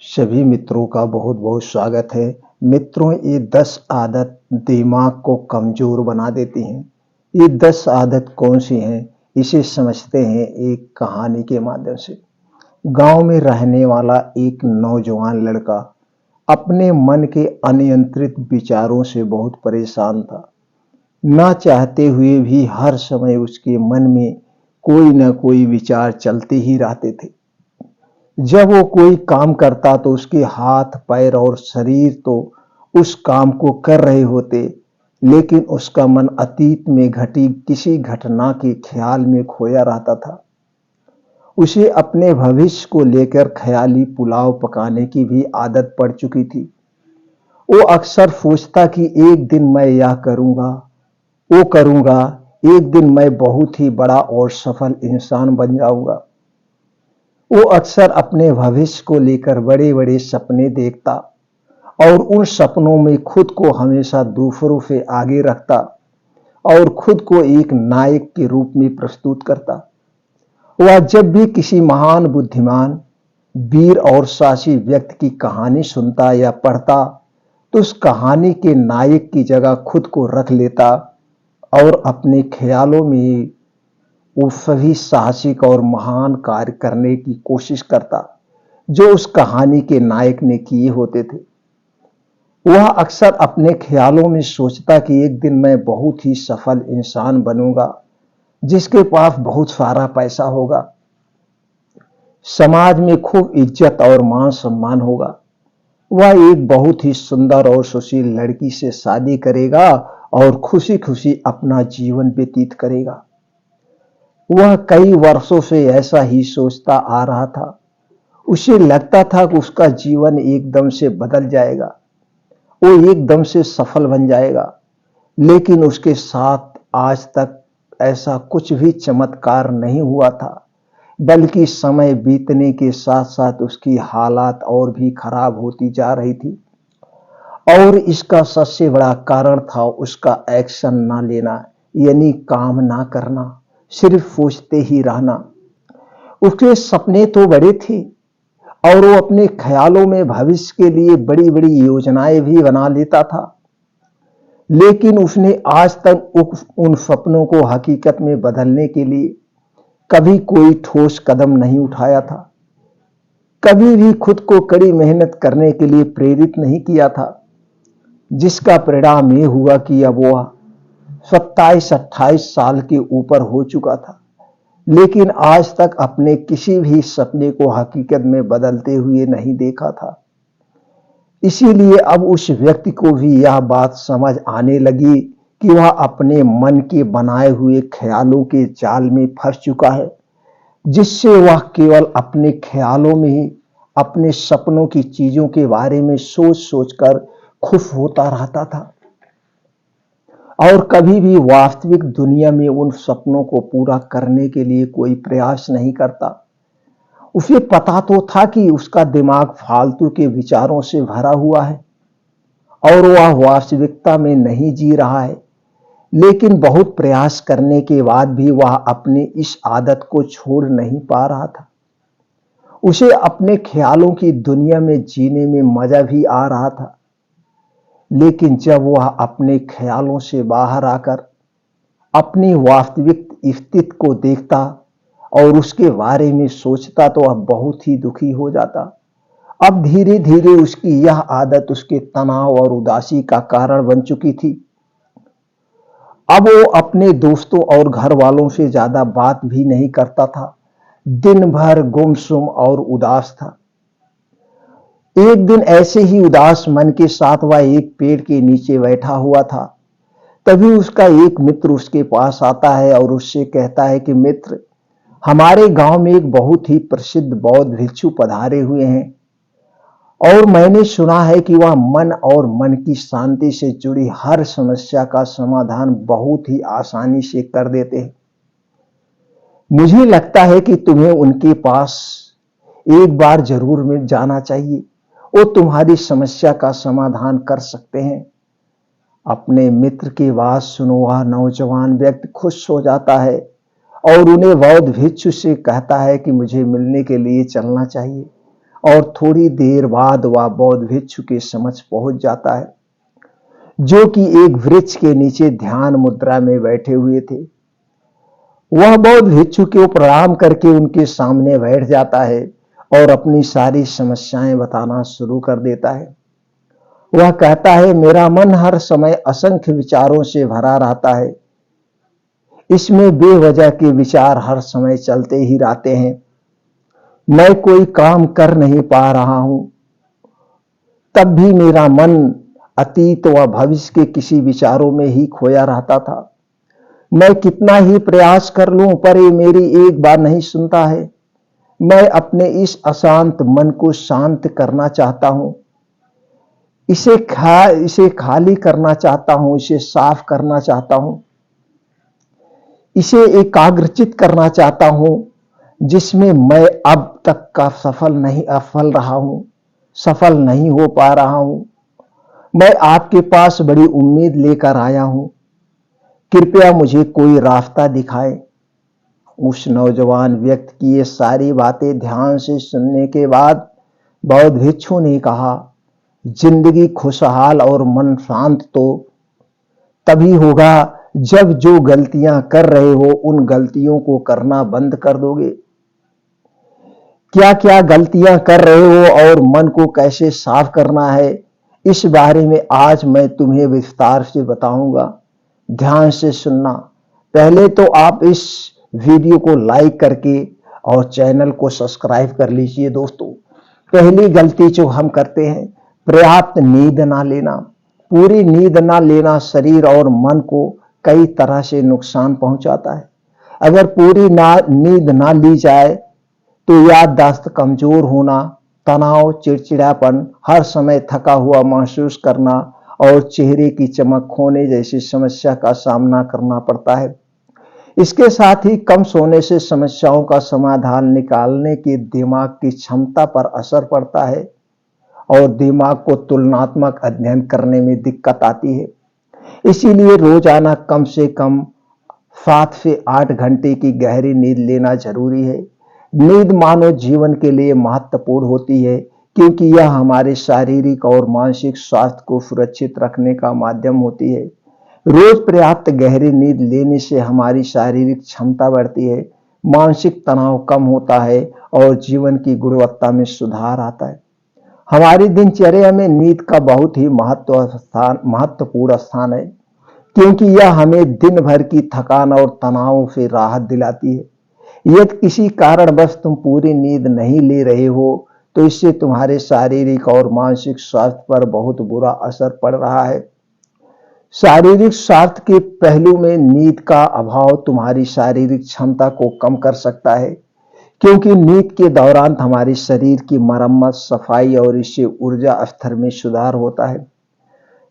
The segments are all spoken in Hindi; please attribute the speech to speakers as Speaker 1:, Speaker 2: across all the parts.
Speaker 1: सभी मित्रों का बहुत बहुत स्वागत है। मित्रों, ये 10 आदत दिमाग को कमजोर बना देती हैं। ये 10 आदत कौन सी हैं, इसे समझते हैं एक कहानी के माध्यम से। गांव में रहने वाला एक नौजवान लड़का अपने मन के अनियंत्रित विचारों से बहुत परेशान था। ना चाहते हुए भी हर समय उसके मन में कोई ना कोई विचार चलते ही रहते थे। जब वो कोई काम करता तो उसके हाथ पैर और शरीर तो उस काम को कर रहे होते, लेकिन उसका मन अतीत में घटी किसी घटना के ख्याल में खोया रहता था। उसे अपने भविष्य को लेकर ख्याली पुलाव पकाने की भी आदत पड़ चुकी थी। वो अक्सर सोचता कि एक दिन मैं यह करूंगा, वो करूंगा, एक दिन मैं बहुत ही बड़ा और सफल इंसान बन जाऊंगा। वो अक्सर अपने भविष्य को लेकर बड़े बड़े सपने देखता और उन सपनों में खुद को हमेशा दूसरों से आगे रखता और खुद को एक नायक के रूप में प्रस्तुत करता। वह जब भी किसी महान बुद्धिमान, वीर और साहसी व्यक्ति की कहानी सुनता या पढ़ता तो उस कहानी के नायक की जगह खुद को रख लेता और अपने ख्यालों में वो सभी साहसिक और महान कार्य करने की कोशिश करता जो उस कहानी के नायक ने किए होते थे। वह अक्सर अपने ख्यालों में सोचता कि एक दिन मैं बहुत ही सफल इंसान बनूंगा, जिसके पास बहुत सारा पैसा होगा, समाज में खूब इज्जत और मान सम्मान होगा। वह एक बहुत ही सुंदर और सुशील लड़की से शादी करेगा और खुशी खुशी अपना जीवन व्यतीत करेगा। वह कई वर्षों से ऐसा ही सोचता आ रहा था। उसे लगता था कि उसका जीवन एकदम से बदल जाएगा, वो एकदम से सफल बन जाएगा, लेकिन उसके साथ आज तक ऐसा कुछ भी चमत्कार नहीं हुआ था, बल्कि समय बीतने के साथ साथ उसकी हालात और भी खराब होती जा रही थी। और इसका सबसे बड़ा कारण था उसका एक्शन ना लेना, यानी काम ना करना, सिर्फ सोचते ही रहना। उसके सपने तो बड़े थे और वो अपने ख्यालों में भविष्य के लिए बड़ी बड़ी योजनाएं भी बना लेता था, लेकिन उसने आज तक उन सपनों को हकीकत में बदलने के लिए कभी कोई ठोस कदम नहीं उठाया था। कभी भी खुद को कड़ी मेहनत करने के लिए प्रेरित नहीं किया था, जिसका परिणाम ये हुआ कि अब वह 27-28 साल के ऊपर हो चुका था, लेकिन आज तक अपने किसी भी सपने को हकीकत में बदलते हुए नहीं देखा था। इसीलिए अब उस व्यक्ति को भी यह बात समझ आने लगी कि वह अपने मन के बनाए हुए ख्यालों के जाल में फंस चुका है, जिससे वह केवल अपने ख्यालों में ही अपने सपनों की चीजों के बारे में सोच सोचकर खुश होता रहता था और कभी भी वास्तविक दुनिया में उन सपनों को पूरा करने के लिए कोई प्रयास नहीं करता। उसे पता तो था कि उसका दिमाग फालतू के विचारों से भरा हुआ है और वह वास्तविकता में नहीं जी रहा है, लेकिन बहुत प्रयास करने के बाद भी वह अपनी इस आदत को छोड़ नहीं पा रहा था। उसे अपने ख्यालों की दुनिया में जीने में मजा भी आ रहा था, लेकिन जब वह अपने ख्यालों से बाहर आकर अपनी वास्तविक स्थिति को देखता और उसके बारे में सोचता तो वह बहुत ही दुखी हो जाता। अब धीरे धीरे उसकी यह आदत उसके तनाव और उदासी का कारण बन चुकी थी। अब वो अपने दोस्तों और घर वालों से ज्यादा बात भी नहीं करता था, दिन भर गुमसुम और उदास था। एक दिन ऐसे ही उदास मन के साथ वह एक पेड़ के नीचे बैठा हुआ था। तभी उसका एक मित्र उसके पास आता है और उससे कहता है कि मित्र, हमारे गांव में एक बहुत ही प्रसिद्ध बौद्ध भिक्षु पधारे हुए हैं और मैंने सुना है कि वह मन और मन की शांति से जुड़ी हर समस्या का समाधान बहुत ही आसानी से कर देते हैं। मुझे लगता है कि तुम्हें उनके पास एक बार जरूर में जाना चाहिए, वो तुम्हारी समस्या का समाधान कर सकते हैं। अपने मित्र की बात सुनो वह नौजवान व्यक्ति खुश हो जाता है और उन्हें बौद्ध भिक्षु से कहता है कि मुझे मिलने के लिए चलना चाहिए और थोड़ी देर बाद वह बौद्ध भिक्षु के समक्ष पहुंच जाता है, जो कि एक वृक्ष के नीचे ध्यान मुद्रा में बैठे हुए थे। वह बौद्ध भिक्षु को प्रणाम करके उनके सामने बैठ जाता है और अपनी सारी समस्याएं बताना शुरू कर देता है। वह कहता है, मेरा मन हर समय असंख्य विचारों से भरा रहता है। इसमें बेवजह के विचार हर समय चलते ही रहते हैं। मैं कोई काम कर नहीं पा रहा हूं, तब भी मेरा मन अतीत व भविष्य के किसी विचारों में ही खोया रहता था। मैं कितना ही प्रयास कर लूं, पर ये मेरी एक बार नहीं सुनता है। मैं अपने इस अशांत मन को शांत करना चाहता हूं, इसे खाली करना चाहता हूं, इसे साफ करना चाहता हूं, इसे एकाग्रचित करना चाहता हूं, जिसमें मैं अब तक का सफल नहीं हो पा रहा हूं। मैं आपके पास बड़ी उम्मीद लेकर आया हूं, कृपया मुझे कोई रास्ता दिखाएं। उस नौजवान व्यक्ति की ये सारी बातें ध्यान से सुनने के बाद बौद्ध भिक्षु ने कहा, जिंदगी खुशहाल और मन शांत तो तभी होगा जब जो गलतियां कर रहे हो उन गलतियों को करना बंद कर दोगे। क्या क्या गलतियां कर रहे हो और मन को कैसे साफ करना है, इस बारे में आज मैं तुम्हें विस्तार से बताऊंगा। ध्यान से सुनना। पहले तो आप इस वीडियो को लाइक करके और चैनल को सब्सक्राइब कर लीजिए। दोस्तों, पहली गलती जो हम करते हैं, पर्याप्त नींद ना लेना। पूरी नींद ना लेना शरीर और मन को कई तरह से नुकसान पहुंचाता है। अगर पूरी नींद ना ली जाए तो याददाश्त कमजोर होना, तनाव, चिड़चिड़ापन, हर समय थका हुआ महसूस करना और चेहरे की चमक खोने जैसी समस्या का सामना करना पड़ता है। इसके साथ ही कम सोने से समस्याओं का समाधान निकालने की दिमाग की क्षमता पर असर पड़ता है और दिमाग को तुलनात्मक अध्ययन करने में दिक्कत आती है। इसीलिए रोजाना कम से कम 7 से 8 घंटे की गहरी नींद लेना जरूरी है। नींद मानव जीवन के लिए महत्वपूर्ण होती है, क्योंकि यह हमारे शारीरिक और मानसिक स्वास्थ्य को सुरक्षित रखने का माध्यम होती है। रोज पर्याप्त गहरी नींद लेने से हमारी शारीरिक क्षमता बढ़ती है, मानसिक तनाव कम होता है और जीवन की गुणवत्ता में सुधार आता है। हमारी दिनचर्या में नींद का बहुत ही महत्वपूर्ण स्थान है, क्योंकि यह हमें दिन भर की थकान और तनाव से राहत दिलाती है। यदि किसी कारणवश तुम पूरी नींद नहीं ले रहे हो तो इससे तुम्हारे शारीरिक और मानसिक स्वास्थ्य पर बहुत बुरा असर पड़ रहा है। शारीरिक स्वास्थ्य के पहलू में नींद का अभाव तुम्हारी शारीरिक क्षमता को कम कर सकता है, क्योंकि नींद के दौरान हमारे शरीर की मरम्मत, सफाई और इससे ऊर्जा स्तर में सुधार होता है।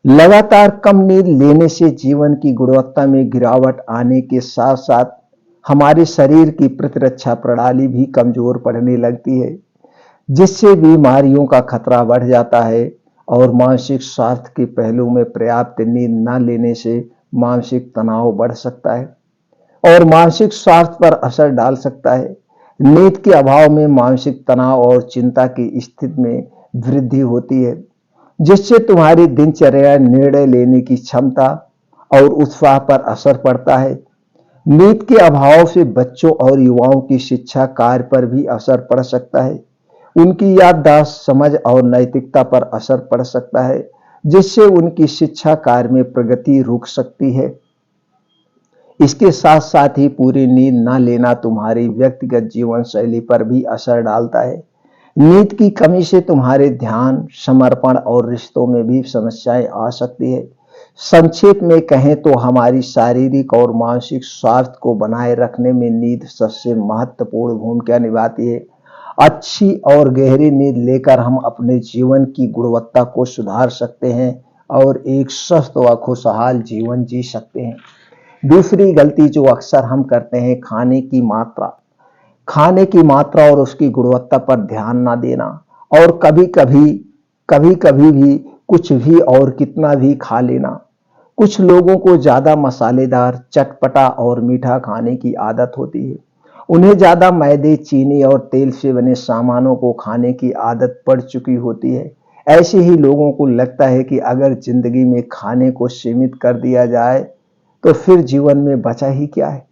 Speaker 1: लगातार कम नींद लेने से जीवन की गुणवत्ता में गिरावट आने के साथ साथ हमारे शरीर की प्रतिरक्षा प्रणाली भी कमजोर पड़ने लगती है, जिससे बीमारियों का खतरा बढ़ जाता है। और मानसिक स्वास्थ्य के पहलू में पर्याप्त नींद न लेने से मानसिक तनाव बढ़ सकता है और मानसिक स्वास्थ्य पर असर डाल सकता है। नींद के अभाव में मानसिक तनाव और चिंता की स्थिति में वृद्धि होती है, जिससे तुम्हारी दिनचर्या, निर्णय लेने की क्षमता और उत्साह पर असर पड़ता है। नींद के अभाव से बच्चों और युवाओं की शिक्षा कार्य पर भी असर पड़ सकता है। उनकी याददाश्त, समझ और नैतिकता पर असर पड़ सकता है, जिससे उनकी शिक्षा कार्य में प्रगति रुक सकती है। इसके साथ साथ ही पूरी नींद न लेना तुम्हारी व्यक्तिगत जीवन शैली पर भी असर डालता है। नींद की कमी से तुम्हारे ध्यान, समर्पण और रिश्तों में भी समस्याएं आ सकती है। संक्षेप में कहें तो हमारी शारीरिक और मानसिक स्वास्थ्य को बनाए रखने में नींद सबसे महत्वपूर्ण भूमिका निभाती है। अच्छी और गहरी नींद लेकर हम अपने जीवन की गुणवत्ता को सुधार सकते हैं और एक स्वस्थ व खुशहाल जीवन जी सकते हैं। दूसरी गलती जो अक्सर हम करते हैं, खाने की मात्रा और उसकी गुणवत्ता पर ध्यान ना देना और कभी कभी भी कुछ भी और कितना भी खा लेना। कुछ लोगों को ज्यादा मसालेदार, चटपटा और मीठा खाने की आदत होती है उन्हें ज्यादा मैदे, चीनी और तेल से बने सामानों को खाने की आदत पड़ चुकी होती है। ऐसे ही लोगों को लगता है कि अगर जिंदगी में खाने को सीमित कर दिया जाए तो फिर जीवन में बचा ही क्या है,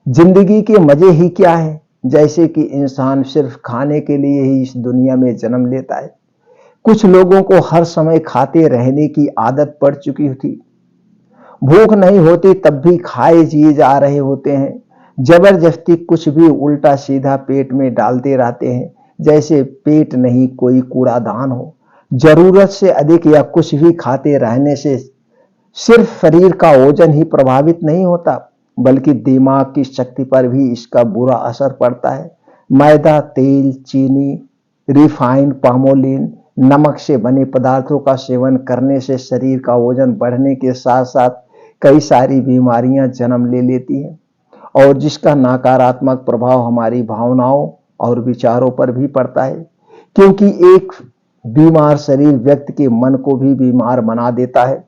Speaker 1: जिंदगी के मजे ही क्या है। जैसे कि इंसान सिर्फ खाने के लिए ही इस दुनिया में जन्म लेता है। कुछ लोगों को हर समय खाते रहने की आदत पड़ चुकी थी। भूख नहीं होती तब भी खाए जिए जा रहे होते हैं। जबरदस्ती कुछ भी उल्टा सीधा पेट में डालते रहते हैं, जैसे पेट नहीं कोई कूड़ादान हो। जरूरत से अधिक या कुछ भी खाते रहने से सिर्फ शरीर का वजन ही प्रभावित नहीं होता, बल्कि दिमाग की शक्ति पर भी इसका बुरा असर पड़ता है। मैदा, तेल, चीनी, रिफाइंड, पामोलिन, नमक से बने पदार्थों का सेवन करने से शरीर का वजन बढ़ने के साथ साथ कई सारी बीमारियां जन्म ले लेती हैं, और जिसका नकारात्मक प्रभाव हमारी भावनाओं और विचारों पर भी पड़ता है। क्योंकि एक बीमार शरीर व्यक्ति के मन को भी बीमार बना देता है,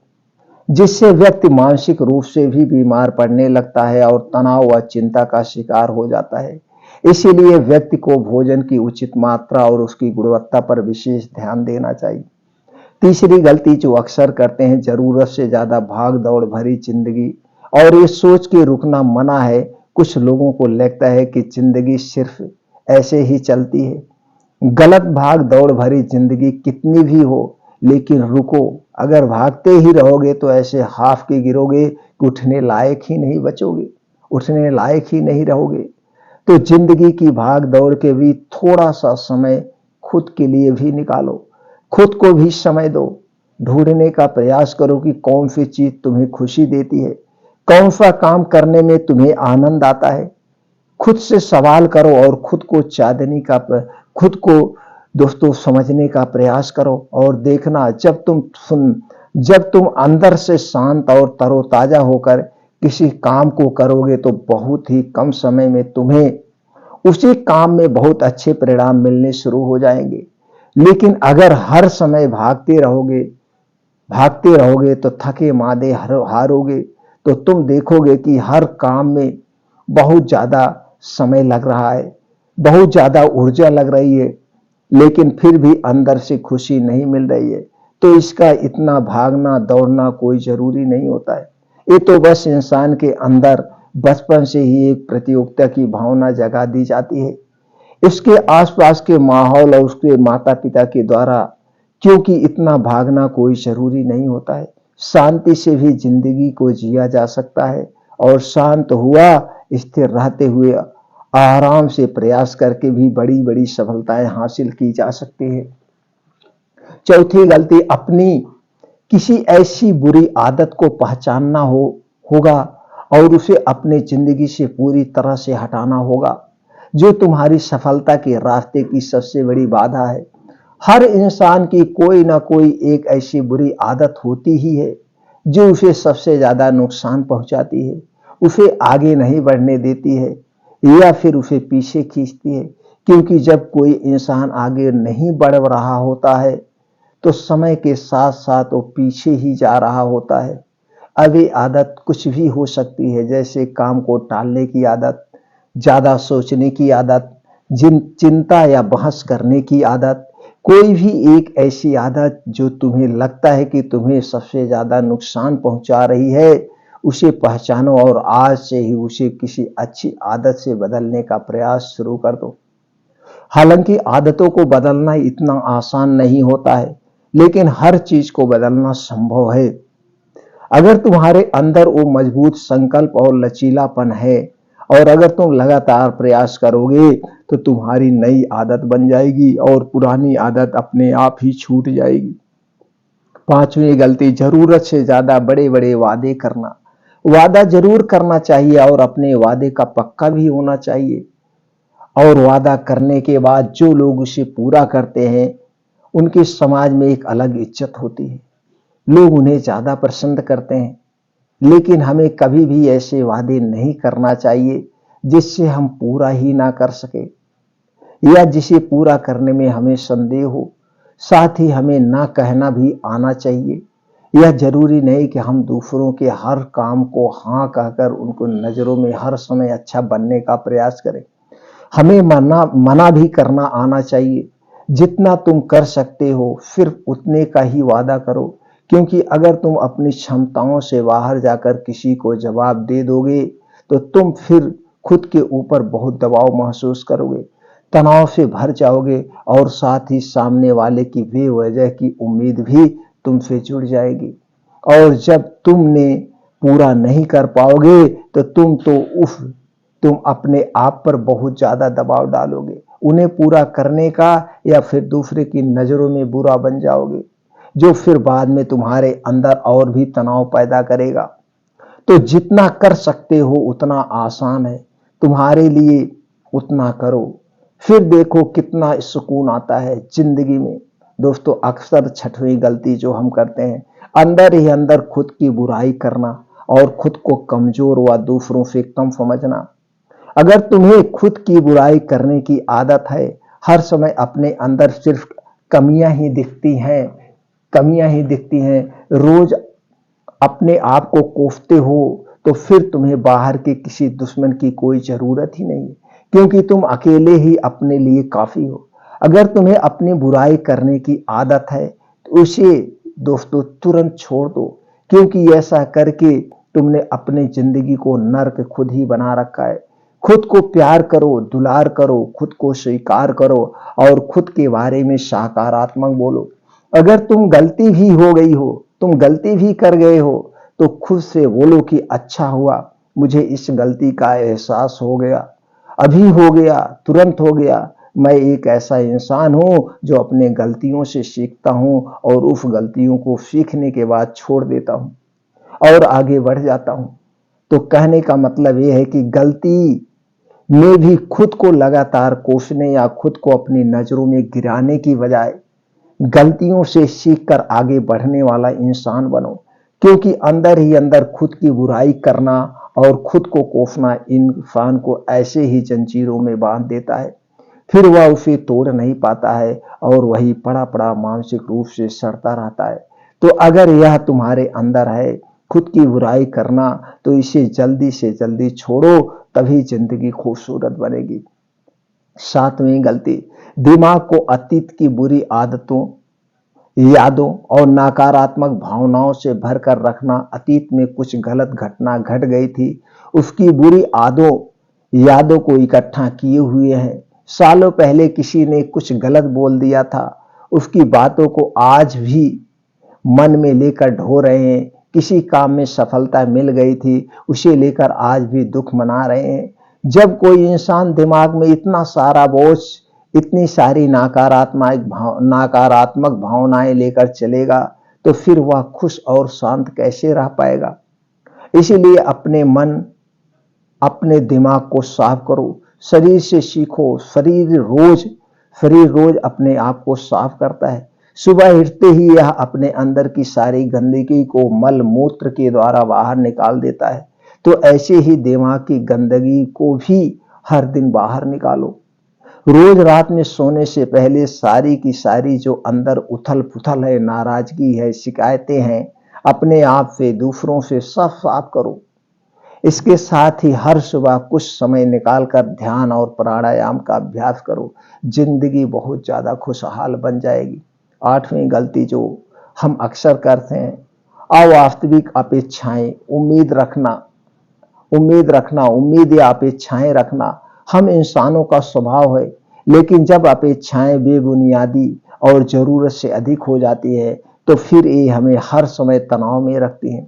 Speaker 1: जिससे व्यक्ति मानसिक रूप से भी बीमार पड़ने लगता है और तनाव व चिंता का शिकार हो जाता है। इसीलिए व्यक्ति को भोजन की उचित मात्रा और उसकी गुणवत्ता पर विशेष ध्यान देना चाहिए। तीसरी गलती जो अक्सर करते हैं, जरूरत से ज्यादा भाग दौड़ भरी जिंदगी, और ये सोच के रुकना मना है। कुछ लोगों को लगता है कि जिंदगी सिर्फ ऐसे ही चलती है। गलत, भाग दौड़ भरी जिंदगी कितनी भी हो, लेकिन रुको। अगर भागते ही रहोगे तो ऐसे हाफ के गिरोगे कि उठने लायक ही नहीं बचोगे, उठने लायक ही नहीं रहोगे। तो जिंदगी की भाग दौड़ के भी थोड़ा सा समय खुद के लिए भी निकालो, खुद को भी समय दो। ढूंढने का प्रयास करो कि कौन सी चीज तुम्हें खुशी देती है, कौन सा काम करने में तुम्हें आनंद आता है। खुद से सवाल करो और खुद को दोस्तों समझने का प्रयास करो, और देखना जब तुम अंदर से शांत और तरोताजा होकर किसी काम को करोगे तो बहुत ही कम समय में तुम्हें उसी काम में बहुत अच्छे परिणाम मिलने शुरू हो जाएंगे। लेकिन अगर हर समय भागते रहोगे तो थके मादे हारोगे। तो तुम देखोगे कि हर काम में बहुत ज्यादा समय लग रहा है, बहुत ज्यादा ऊर्जा लग रही है, लेकिन फिर भी अंदर से खुशी नहीं मिल रही है। तो इसका इतना भागना दौड़ना कोई जरूरी नहीं होता है। ये तो बस इंसान के अंदर बचपन से ही एक प्रतियोगिता की भावना जगा दी जाती है, इसके आसपास के माहौल और उसके माता पिता के द्वारा। क्योंकि इतना भागना कोई जरूरी नहीं होता है। शांति से भी जिंदगी को जिया जा सकता है, और शांत हुआ स्थिर रहते हुए आराम से प्रयास करके भी बड़ी बड़ी सफलताएं हासिल की जा सकती है। चौथी गलती, अपनी किसी ऐसी बुरी आदत को पहचानना होगा और उसे अपने जिंदगी से पूरी तरह से हटाना होगा, जो तुम्हारी सफलता के रास्ते की सबसे बड़ी बाधा है। हर इंसान की कोई ना कोई एक ऐसी बुरी आदत होती ही है जो उसे सबसे ज्यादा नुकसान पहुंचाती है, उसे आगे नहीं बढ़ने देती है या फिर उसे पीछे खींचती है। क्योंकि जब कोई इंसान आगे नहीं बढ़ रहा होता है तो समय के साथ साथ वो पीछे ही जा रहा होता है। अब ये आदत कुछ भी हो सकती है, जैसे काम को टालने की आदत, ज्यादा सोचने की आदत, चिंता या बहस करने की आदत। कोई भी एक ऐसी आदत जो तुम्हें लगता है कि तुम्हें सबसे ज्यादा नुकसान पहुंचा रही है, उसे पहचानो और आज से ही उसे किसी अच्छी आदत से बदलने का प्रयास शुरू कर दो। हालांकि आदतों को बदलना इतना आसान नहीं होता है, लेकिन हर चीज को बदलना संभव है। अगर तुम्हारे अंदर वो मजबूत संकल्प और लचीलापन है, और अगर तुम लगातार प्रयास करोगे तो तुम्हारी नई आदत बन जाएगी और पुरानी आदत अपने आप ही छूट जाएगी। पांचवी गलती, जरूरत से ज्यादा बड़े बड़े वादे करना। वादा जरूर करना चाहिए और अपने वादे का पक्का भी होना चाहिए, और वादा करने के बाद जो लोग उसे पूरा करते हैं उनके समाज में एक अलग इज्जत होती है, लोग उन्हें ज्यादा पसंद करते हैं। लेकिन हमें कभी भी ऐसे वादे नहीं करना चाहिए जिससे हम पूरा ही ना कर सके, या जिसे पूरा करने में हमें संदेह हो। साथ ही हमें ना कहना भी आना चाहिए, यह जरूरी नहीं कि हम दूसरों के हर काम को हाँ कहकर उनको नजरों में हर समय अच्छा बनने का प्रयास करें। हमें मना भी करना आना चाहिए। जितना तुम कर सकते हो सिर्फ उतने का ही वादा करो, क्योंकि अगर तुम अपनी क्षमताओं से बाहर जाकर किसी को जवाब दे दोगे तो तुम फिर खुद के ऊपर बहुत दबाव महसूस करोगे, तनाव से भर जाओगे और साथ ही सामने वाले की बेवजह की उम्मीद भी तुमसे जुड़ जाएगी। और जब तुमने पूरा नहीं कर पाओगे तो तुम अपने आप पर बहुत ज्यादा दबाव डालोगे, उन्हें पूरा करने का, या फिर दूसरे की नजरों में बुरा बन जाओगे, जो फिर बाद में तुम्हारे अंदर और भी तनाव पैदा करेगा। तो जितना कर सकते हो उतना आसान है तुम्हारे लिए, उतना करो, फिर देखो कितना सुकून आता है जिंदगी में। दोस्तों, अक्सर छठवीं गलती जो हम करते हैं, अंदर ही अंदर खुद की बुराई करना और खुद को कमजोर व दूसरों से कम समझना। अगर तुम्हें खुद की बुराई करने की आदत है, हर समय अपने अंदर सिर्फ कमियां ही दिखती हैं, कमियां ही दिखती हैं, रोज अपने आप को कोसते हो, तो फिर तुम्हें बाहर के किसी दुश्मन की कोई जरूरत ही नहीं है, क्योंकि तुम अकेले ही अपने लिए काफी हो। अगर तुम्हें अपनी बुराई करने की आदत है तो उसे दोस्तों तुरंत छोड़ दो, क्योंकि ऐसा करके तुमने अपनी जिंदगी को नर्क खुद ही बना रखा है। खुद को प्यार करो, दुलार करो, खुद को स्वीकार करो और खुद के बारे में सकारात्मक बोलो। अगर तुम गलती भी कर गए हो, तो खुद से बोलो कि अच्छा हुआ मुझे इस गलती का एहसास हो गया, अभी हो गया, तुरंत हो गया। मैं एक ऐसा इंसान हूं जो अपने गलतियों से सीखता हूं और उस गलतियों को सीखने के बाद छोड़ देता हूं और आगे बढ़ जाता हूं। तो कहने का मतलब यह है कि गलती में भी खुद को लगातार कोसने या खुद को अपनी नजरों में गिराने की बजाय गलतियों से सीखकर आगे बढ़ने वाला इंसान बनो, क्योंकि अंदर ही अंदर खुद की बुराई करना और खुद को कोसना इंसान को ऐसे ही जंजीरों में बांध देता है, फिर वह उसे तोड़ नहीं पाता है और वही पड़ा पड़ा मानसिक रूप से सड़ता रहता है। तो अगर यह तुम्हारे अंदर है खुद की बुराई करना, तो इसे जल्दी से जल्दी छोड़ो, तभी जिंदगी खूबसूरत बनेगी। सातवीं गलती, दिमाग को अतीत की बुरी आदतों, यादों और नकारात्मक भावनाओं से भरकर रखना। अतीत में कुछ गलत घटना घट गई थी, उसकी बुरी यादों को इकट्ठा किए हुए हैं। सालों पहले किसी ने कुछ गलत बोल दिया था, उसकी बातों को आज भी मन में लेकर ढो रहे हैं। किसी काम में सफलता मिल गई थी, उसे लेकर आज भी दुख मना रहे हैं। जब कोई इंसान दिमाग में इतना सारा बोझ, इतनी सारी नकारात्मक भावनाएं लेकर चलेगा, तो फिर वह खुश और शांत कैसे रह पाएगा। इसीलिए अपने दिमाग को साफ करो, शरीर से सीखो। शरीर रोज अपने आप को साफ करता है। सुबह उठते ही यह अपने अंदर की सारी गंदगी को मल मूत्र के द्वारा बाहर निकाल देता है। तो ऐसे ही दिमाग की गंदगी को भी हर दिन बाहर निकालो। रोज रात में सोने से पहले सारी की सारी जो अंदर उथल पुथल है, नाराजगी है, शिकायतें हैं, अपने आप से, दूसरों से सब साफ करो। इसके साथ ही हर सुबह कुछ समय निकालकर ध्यान और प्राणायाम का अभ्यास करो, जिंदगी बहुत ज्यादा खुशहाल बन जाएगी। आठवीं गलती जो हम अक्सर करते हैं, अवास्तविक अपेक्षाएं, उम्मीद या अपेक्षाएं रखना हम इंसानों का स्वभाव है, लेकिन जब अपेक्षाएं बेबुनियादी और जरूरत से अधिक हो जाती है, तो फिर ये हमें हर समय तनाव में रखती हैं,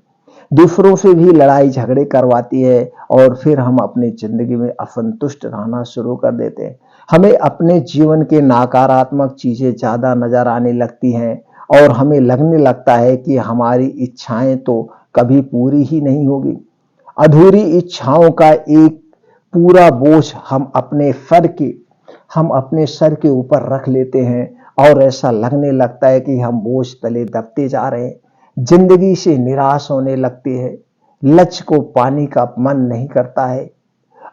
Speaker 1: दूसरों से भी लड़ाई झगड़े करवाती है और फिर हम अपनी जिंदगी में असंतुष्ट रहना शुरू कर देते हैं। हमें अपने जीवन के नकारात्मक चीजें ज्यादा नजर आने लगती हैं और हमें लगने लगता है कि हमारी इच्छाएं तो कभी पूरी ही नहीं होगी। अधूरी इच्छाओं का एक पूरा बोझ हम अपने सर के ऊपर रख लेते हैं और ऐसा लगने लगता है कि हम बोझ तले दबते जा रहे हैं। जिंदगी से निराश होने लगती है, लक्ष्य को पाने का मन नहीं करता है,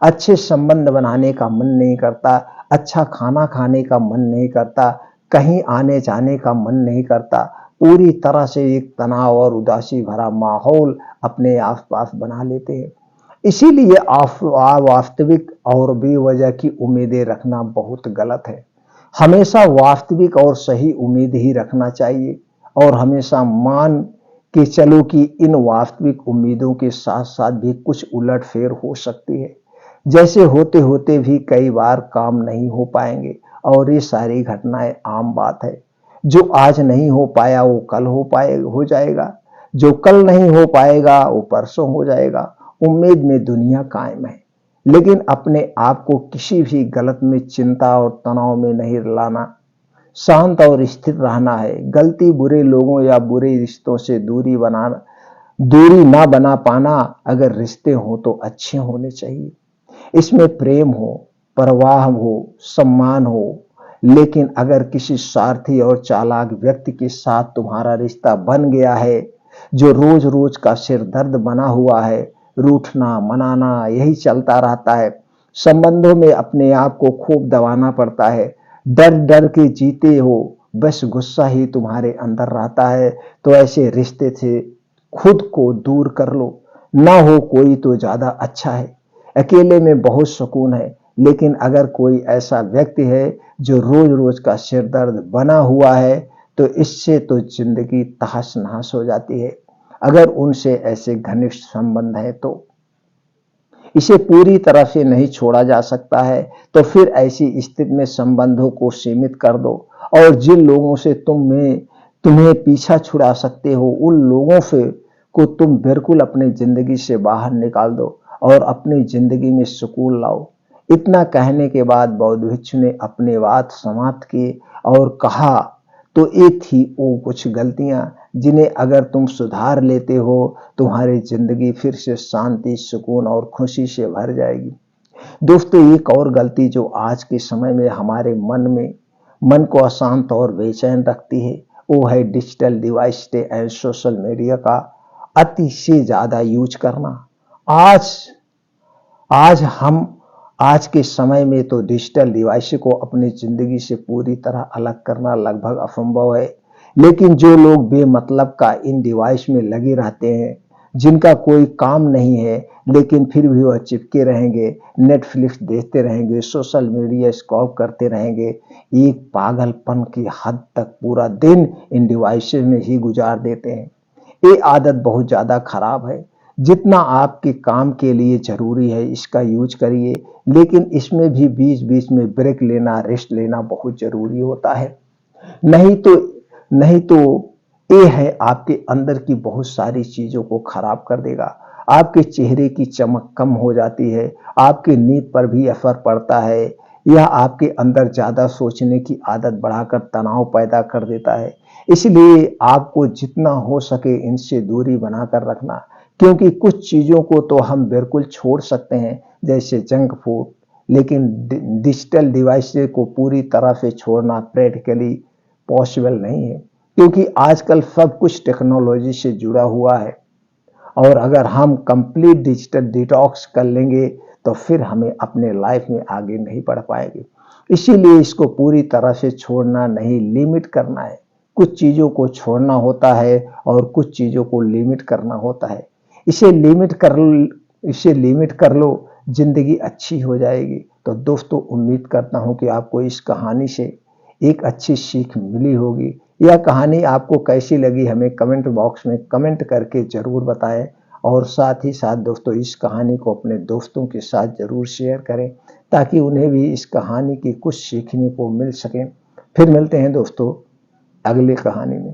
Speaker 1: अच्छे संबंध बनाने का मन नहीं करता, अच्छा खाना खाने का मन नहीं करता, कहीं आने जाने का मन नहीं करता, पूरी तरह से एक तनाव और उदासी भरा माहौल अपने आसपास बना लेते हैं। इसीलिए वास्तविक और बेवजह की उम्मीदें रखना बहुत गलत है। हमेशा वास्तविक और सही उम्मीद ही रखना चाहिए और हमेशा मान के चलो कि इन वास्तविक उम्मीदों के साथ साथ भी कुछ उलटफेर हो सकती है। जैसे होते होते भी कई बार काम नहीं हो पाएंगे और ये सारी घटनाएं आम बात है। जो आज नहीं हो पाया वो कल हो जाएगा, जो कल नहीं हो पाएगा वो परसों हो जाएगा। उम्मीद में दुनिया कायम है, लेकिन अपने आप को किसी भी गलत में चिंता और तनाव में नहीं लाना, शांत और स्थिर रहना है। गलती बुरे लोगों या बुरे रिश्तों से दूरी ना बना पाना। अगर रिश्ते हो तो अच्छे होने चाहिए, इसमें प्रेम हो, परवाह हो, सम्मान हो। लेकिन अगर किसी स्वार्थी और चालाक व्यक्ति के साथ तुम्हारा रिश्ता बन गया है, जो रोज रोज का सिर दर्द बना हुआ है, रूठना मनाना यही चलता रहता है, संबंधों में अपने आप को खूब दबाना पड़ता है, डर डर के जीते हो, बस गुस्सा ही तुम्हारे अंदर रहता है, तो ऐसे रिश्ते से खुद को दूर कर लो। ना हो कोई तो ज्यादा अच्छा है। अकेले में बहुत सुकून है, लेकिन अगर कोई ऐसा व्यक्ति है जो रोज रोज का सिर दर्द बना हुआ है, तो इससे तो जिंदगी तहस नहस हो जाती है। अगर उनसे ऐसे घनिष्ठ संबंध है तो इसे पूरी तरह से नहीं छोड़ा जा सकता है, तो फिर ऐसी स्थिति में संबंधों को सीमित कर दो और जिन लोगों से तुम्हें पीछा छुड़ा सकते हो, उन लोगों से को तुम बिल्कुल अपनी जिंदगी से बाहर निकाल दो और अपनी जिंदगी में सुकून लाओ। इतना कहने के बाद बौद्ध भिक्षु ने अपनी बात समाप्त की और कहा, तो ये थी वो कुछ गलतियां जिन्हें अगर तुम सुधार लेते हो, तुम्हारी जिंदगी फिर से शांति, सुकून और खुशी से भर जाएगी। दोस्तों, एक और गलती जो आज के समय में हमारे मन को अशांत और बेचैन रखती है, वो है digital device and social media का अति से ज्यादा यूज करना। आज आज हम आज के समय में तो डिजिटल डिवाइस को अपनी जिंदगी से पूरी तरह अलग करना लगभग असंभव है। लेकिन जो लोग बेमतलब का इन डिवाइस में लगे रहते हैं, जिनका कोई काम नहीं है, लेकिन फिर भी वह चिपके रहेंगे, नेटफ्लिक्स देखते रहेंगे, सोशल मीडिया स्क्रॉल करते रहेंगे, एक पागलपन की हद तक पूरा दिन इन डिवाइसेस में ही गुजार देते हैं। ये आदत बहुत ज्यादा खराब है। जितना आपके काम के लिए जरूरी है इसका यूज करिए, लेकिन इसमें भी बीच बीच में ब्रेक लेना, रेस्ट लेना बहुत जरूरी होता है। नहीं तो ये है आपके अंदर की बहुत सारी चीजों को खराब कर देगा। आपके चेहरे की चमक कम हो जाती है, आपकी नींद पर भी असर पड़ता है, यह आपके अंदर ज्यादा सोचने की आदत बढ़ाकर तनाव पैदा कर देता है। इसलिए आपको जितना हो सके इनसे दूरी बनाकर रखना, क्योंकि कुछ चीजों को तो हम बिल्कुल छोड़ सकते हैं, जैसे जंक फूड, लेकिन डिजिटल डिवाइस को पूरी तरह से छोड़ना प्रैक्टिकली पॉसिबल नहीं है, क्योंकि आजकल सब कुछ टेक्नोलॉजी से जुड़ा हुआ है। और अगर हम कंप्लीट डिजिटल डिटॉक्स कर लेंगे तो फिर हमें अपने लाइफ में आगे नहीं बढ़ पाएंगे। इसीलिए इसको पूरी तरह से छोड़ना नहीं, लिमिट करना है। कुछ चीजों को छोड़ना होता है और कुछ चीजों को लिमिट करना होता है। इसे लिमिट कर लो, जिंदगी अच्छी हो जाएगी। तो दोस्तों, उम्मीद करता हूं कि आपको इस कहानी से एक अच्छी सीख मिली होगी। यह कहानी आपको कैसी लगी हमें कमेंट बॉक्स में कमेंट करके जरूर बताएं, और साथ ही साथ दोस्तों इस कहानी को अपने दोस्तों के साथ जरूर शेयर करें, ताकि उन्हें भी इस कहानी की कुछ सीखने को मिल सके। फिर मिलते हैं दोस्तों अगली कहानी में।